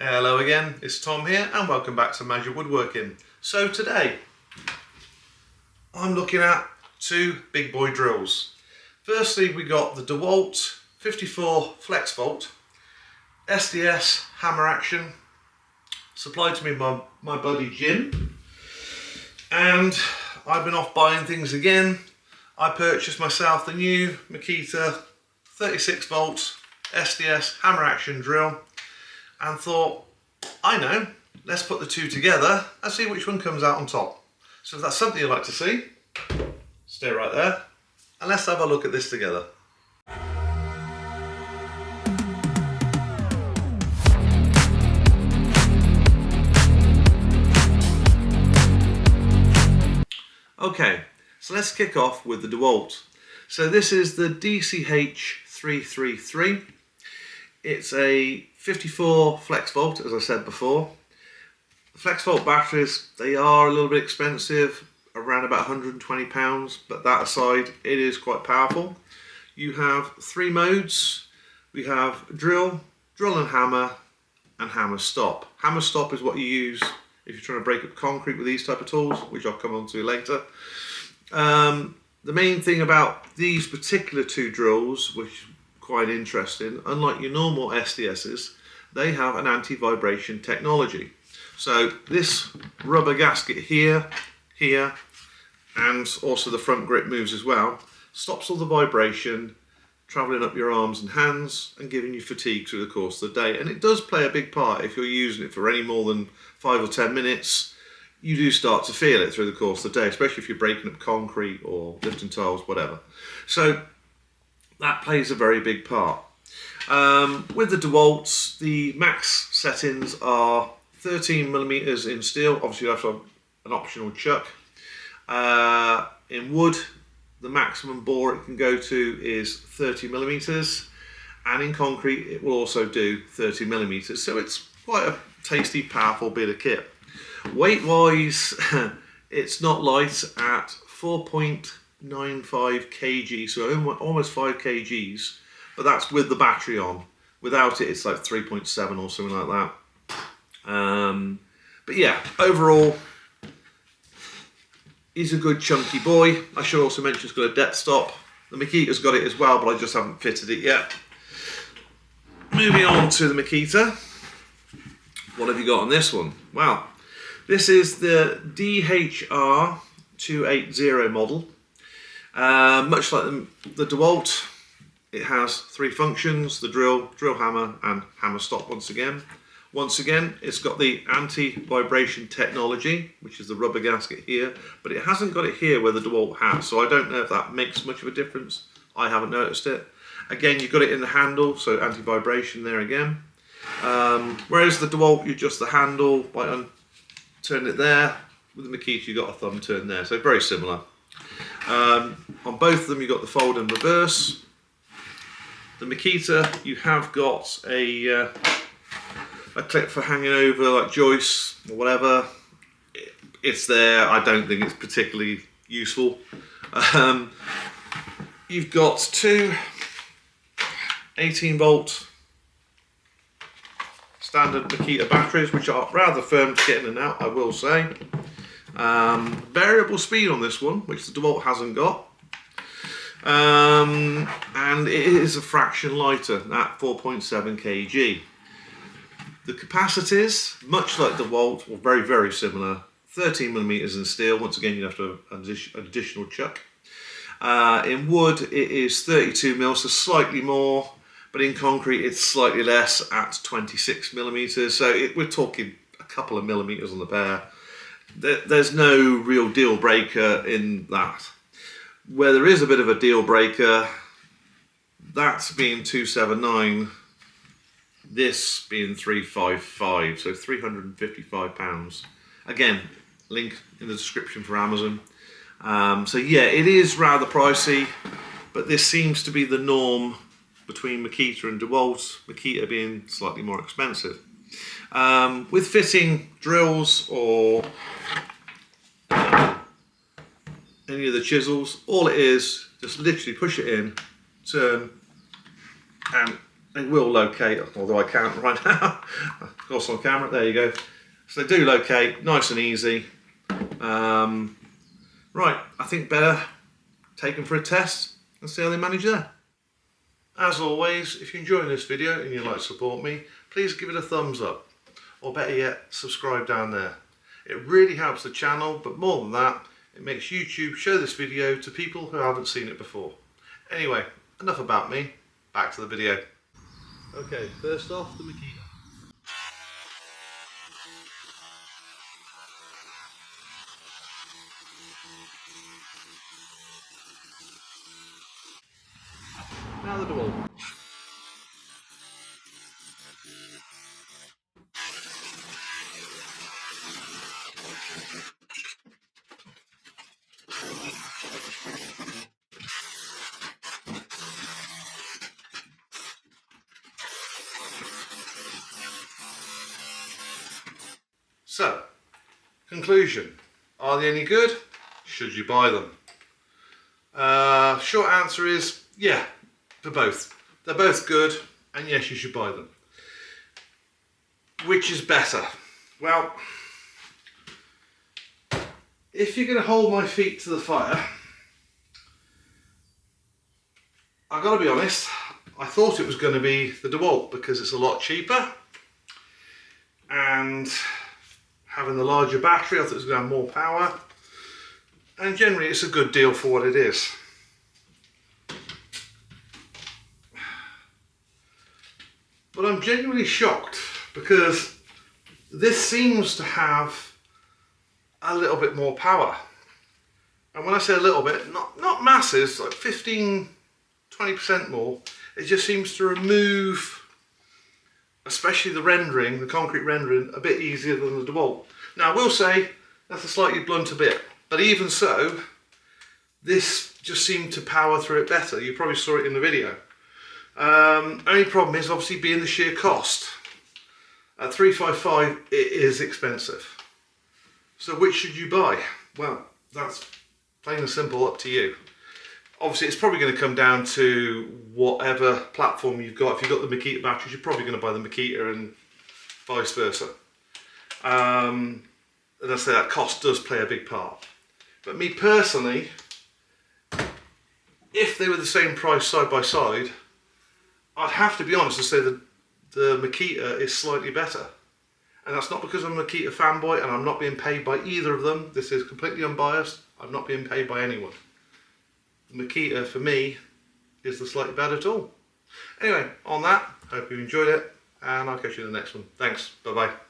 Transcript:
Hello again, it's Tom here and welcome back to Magic Woodworking. So today I'm looking at two big boy drills. Firstly we got the DeWalt 54 Flex Volt SDS hammer action, supplied to me by my buddy Jim, and I've been off buying things again. I purchased myself the new Makita 36 volt SDS hammer action drill and thought, I know, let's put the two together and see which one comes out on top. So if that's something you'd like to see, stay right there and let's have a look at this together. Okay, so let's kick off with the DeWalt. So this is the DCH 333. It's a 54 flex volt, as I said before. The flex volt batteries, they are a little bit expensive, around about £120, but that aside, it is quite powerful. You have three modes. We have drill, drill and hammer stop. Hammer stop is what you use if you're trying to break up concrete with these type of tools, which I'll come on to later. The main thing about these particular two drills, which is quite interesting, unlike your normal SDSs, they have an anti-vibration technology. So this rubber gasket here, and also the front grip moves as well, stops all the vibration travelling up your arms and hands and giving you fatigue through the course of the day. And it does play a big part. If you're using it for any more than 5 or 10 minutes, you do start to feel it through the course of the day, especially if you're breaking up concrete or lifting tiles, whatever. So that plays a very big part. With the DeWalts, the max settings are 13mm in steel. Obviously you have to have an optional chuck. In wood, the maximum bore it can go to is 30mm, and in concrete it will also do 30mm. So it's quite a tasty, powerful bit of kit. Weight wise, it's not light at 4.95 kg, so almost 5 kgs, but that's with the battery on. Without it, it's like 3.7 or something like that. But yeah, overall, he's a good chunky boy. I should also mention it's got a depth stop. The Makita's got it as well, but I just haven't fitted it yet. Moving on to the Makita. What have you got on this one? Well, this is the DHR 280 model. Much like the DeWalt, it has three functions: the drill, drill hammer, and hammer stop once again. Once again, it's got the anti-vibration technology, which is the rubber gasket here, but it hasn't got it here where the DeWalt has, so I don't know if that makes much of a difference. I haven't noticed it. Again, you've got it in the handle, so anti-vibration there again. Whereas the DeWalt, you adjust the handle by turning it there. With the Makita, you've got a thumb turn there, so very similar. On both of them, you've got the fold and reverse. The Makita, you have got a clip for hanging over like joists or whatever. It's there. I don't think it's particularly useful. You've got two 18 volt standard Makita batteries, which are rather firm to get in and out, I will say. Variable speed on this one, which the DeWalt hasn't got. And it is a fraction lighter at 4.7 kg. The capacities, much like the DeWalt, were very, very similar. 13mm in steel. Once again, you have to have an additional chuck. In wood, it is 32mm, so slightly more. But in concrete, it's slightly less at 26mm. So we're talking a couple of millimeters on the pair. There's no real deal breaker in that. Where there is a bit of a deal breaker, that's being 279. This being 355, so £355. Again, link in the description for Amazon. So yeah, it is rather pricey, but this seems to be the norm between Makita and DeWalt, Makita being slightly more expensive. With fitting drills or any of the chisels, all it is, just literally push it in, turn, and it will locate, although I can't right now. of course on camera, there you go. So they do locate, nice and easy. Right, I think better take them for a test and see how they manage there. As always, if you're enjoying this video and you'd like to support me, please give it a thumbs up, or better yet, subscribe down there. It really helps the channel, but more than that, it makes YouTube show this video to people who haven't seen it before. Anyway, enough about me, back to the video. Okay, first off, the Makita. Now the DeWalt. So, conclusion. Are they any good? Should you buy them? Short answer is, yeah, for both. They're both good, and yes, you should buy them. Which is better? Well, if you're going to hold my feet to the fire, I've got to be honest, I thought it was going to be the DeWalt because it's a lot cheaper, and having the larger battery, I thought it was going to have more power, and generally it's a good deal for what it is. But I'm genuinely shocked because this seems to have a little bit more power. And when I say a little bit, not masses, like 15-20% more. It just seems to remove, especially the rendering, the concrete rendering, a bit easier than the DeWalt. Now I will say that's a slightly blunter bit, but even so, this just seemed to power through it better. You probably saw it in the video. Only problem is obviously being the sheer cost. At $355 it is expensive. So which should you buy? Well, that's plain and simple up to you. Obviously it's probably going to come down to whatever platform you've got. If you've got the Makita batteries, you're probably going to buy the Makita and vice versa. And I say that cost does play a big part. But me personally, if they were the same price side by side, I'd have to be honest and say that the Makita is slightly better. And that's not because I'm a Makita fanboy and I'm not being paid by either of them. This is completely unbiased. I'm not being paid by anyone. The Makita, for me, is the slightly better tool. Anyway, on that, hope you enjoyed it, and I'll catch you in the next one. Thanks, bye-bye.